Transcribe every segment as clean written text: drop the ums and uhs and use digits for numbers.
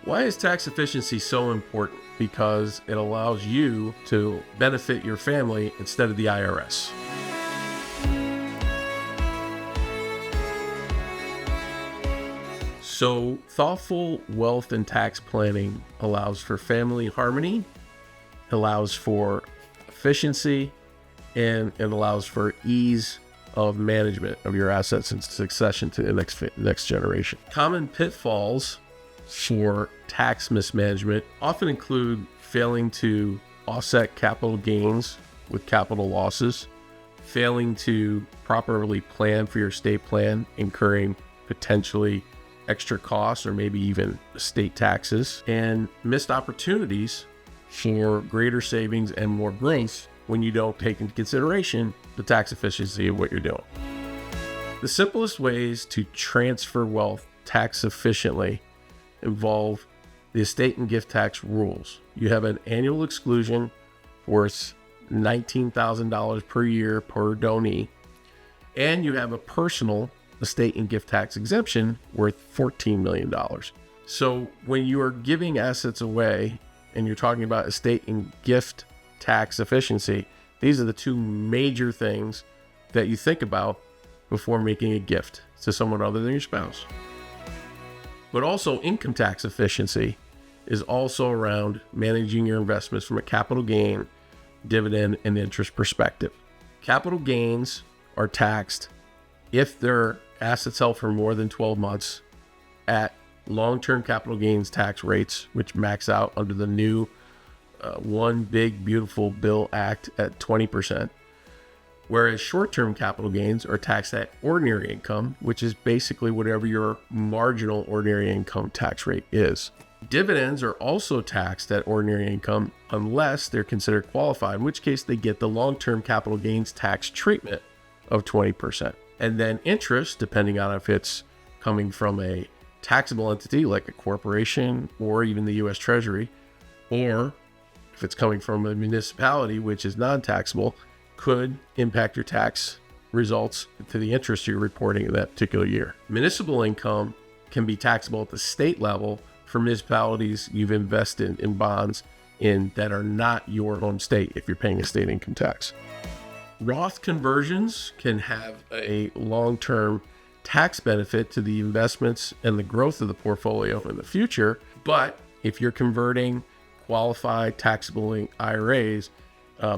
Why is tax efficiency so important? Because it allows you to benefit your family instead of the IRS. So, thoughtful wealth and tax planning allows for family harmony, allows for efficiency, and it allows for ease of management of your assets and succession to the next generation. Common pitfalls for tax mismanagement often include failing to offset capital gains with capital losses, failing to properly plan for your estate plan, incurring potentially extra costs or maybe even estate taxes, and missed opportunities for greater savings and more growth when you don't take into consideration the tax efficiency of what you're doing. The simplest ways to transfer wealth tax efficiently involve the estate and gift tax rules. You have an annual exclusion worth $19,000 per year per donee, and you have a personal estate and gift tax exemption worth $14 million. So when you are giving assets away and you're talking about estate and gift tax efficiency, these are the two major things that you think about before making a gift to someone other than your spouse. But also income tax efficiency is also around managing your investments from a capital gain, dividend, and interest perspective. Capital gains are taxed if they're assets held for more than 12 months at long-term capital gains tax rates, which max out under the new One Big Beautiful Bill Act at 20%, whereas short-term capital gains are taxed at ordinary income, which is basically whatever your marginal ordinary income tax rate is. Dividends are also taxed at ordinary income unless they're considered qualified, in which case they get the long-term capital gains tax treatment of 20%. And then interest, depending on if it's coming from a taxable entity like a corporation or even the U.S. Treasury, or if it's coming from a municipality, which is non-taxable, could impact your tax results to the interest you're reporting in that particular year. Municipal income can be taxable at the state level for municipalities you've invested in bonds in that are not your home state if you're paying a state income tax. Roth conversions can have a long-term tax benefit to the investments and the growth of the portfolio in the future, but if you're converting qualified taxable IRAs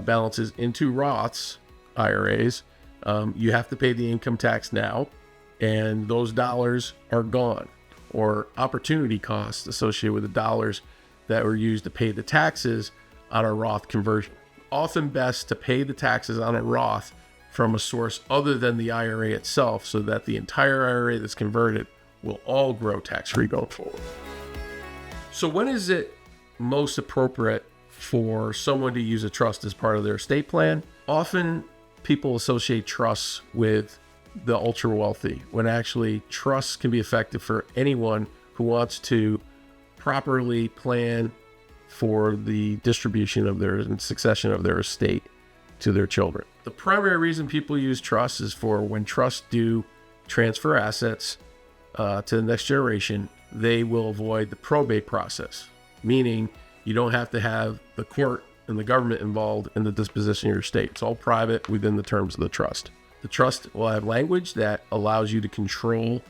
balances into Roths IRAs, you have to pay the income tax now, and those dollars are gone, or opportunity costs associated with the dollars that were used to pay the taxes on a Roth conversion. Often best to pay the taxes on a Roth from a source other than the IRA itself, so that the entire IRA that's converted will all grow tax-free going forward. So when is it most appropriate for someone to use a trust as part of their estate plan? Often people associate trusts with the ultra wealthy, when actually trusts can be effective for anyone who wants to properly plan for the distribution of their and succession of their estate to their children. The primary reason people use trusts is for when trusts do transfer assets to the next generation, they will avoid the probate process, meaning you don't have to have the court and the government involved in the disposition of your estate. It's all private within the terms of the trust. The trust will have language that allows you to control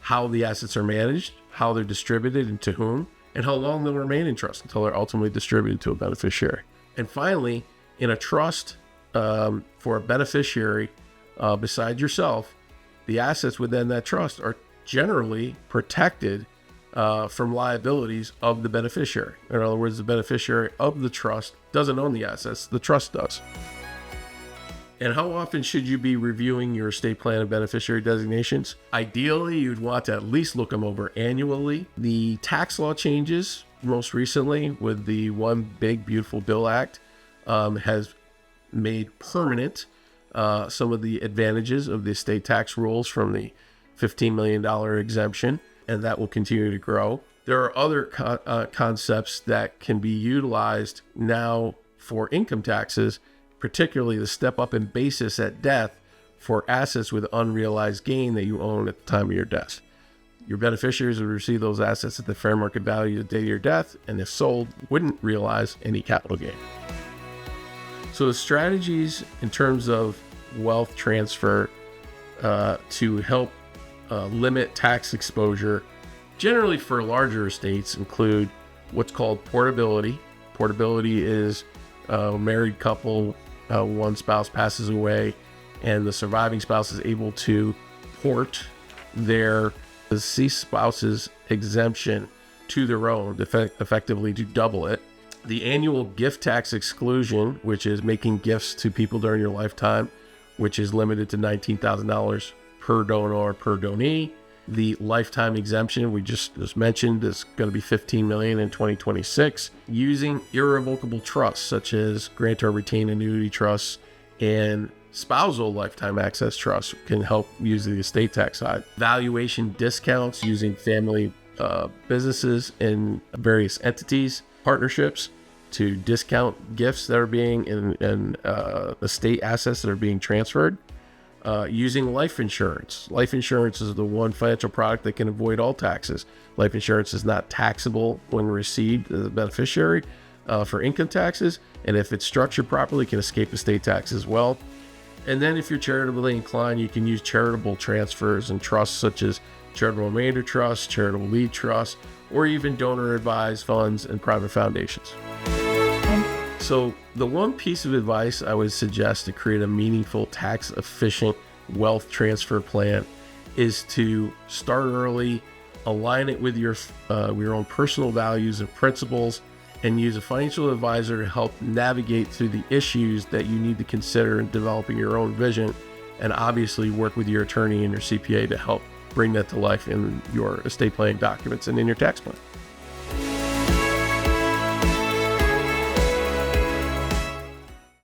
how the assets are managed, how they're distributed and to whom, and how long they'll remain in trust until they're ultimately distributed to a beneficiary. And finally, in a trust for a beneficiary besides yourself, the assets within that trust are generally protected from liabilities of the beneficiary. In other words, the beneficiary of the trust doesn't own the assets, the trust does. And how often should you be reviewing your estate plan and beneficiary designations? Ideally, you'd want to at least look them over annually. The tax law changes most recently with the One Big Beautiful Bill Act has made permanent some of the advantages of the estate tax rules from the $15 million exemption, and that will continue to grow. There are other concepts that can be utilized now for income taxes, particularly the step up in basis at death for assets with unrealized gain that you own at the time of your death. Your beneficiaries would receive those assets at the fair market value the day of your death, and if sold, wouldn't realize any capital gain. So the strategies in terms of wealth transfer to help limit tax exposure, generally for larger estates, include what's called portability. Portability is a married couple, one spouse passes away, and the surviving spouse is able to port their deceased spouse's exemption to their own, effectively to double it. The annual gift tax exclusion, which is making gifts to people during your lifetime, which is limited to $19,000 per donor or per donee. The lifetime exemption we just mentioned is going to be $15 million in 2026. Using irrevocable trusts such as grantor retained annuity trusts and spousal lifetime access trusts can help use the estate tax side. Valuation discounts using family businesses and various entities, partnerships to discount gifts that are being and estate assets that are being transferred. Using life insurance. Life insurance is the one financial product that can avoid all taxes. Life insurance is not taxable when received as a beneficiary for income taxes, and if it's structured properly, can escape estate tax as well. And then if you're charitably inclined, you can use charitable transfers and trusts such as charitable remainder trusts, charitable lead trusts, or even donor advised funds and private foundations. So the one piece of advice I would suggest to create a meaningful, tax efficient wealth transfer plan is to start early, align it with your own personal values and principles, and use a financial advisor to help navigate through the issues that you need to consider in developing your own vision, and obviously work with your attorney and your CPA to help bring that to life in your estate planning documents and in your tax plan.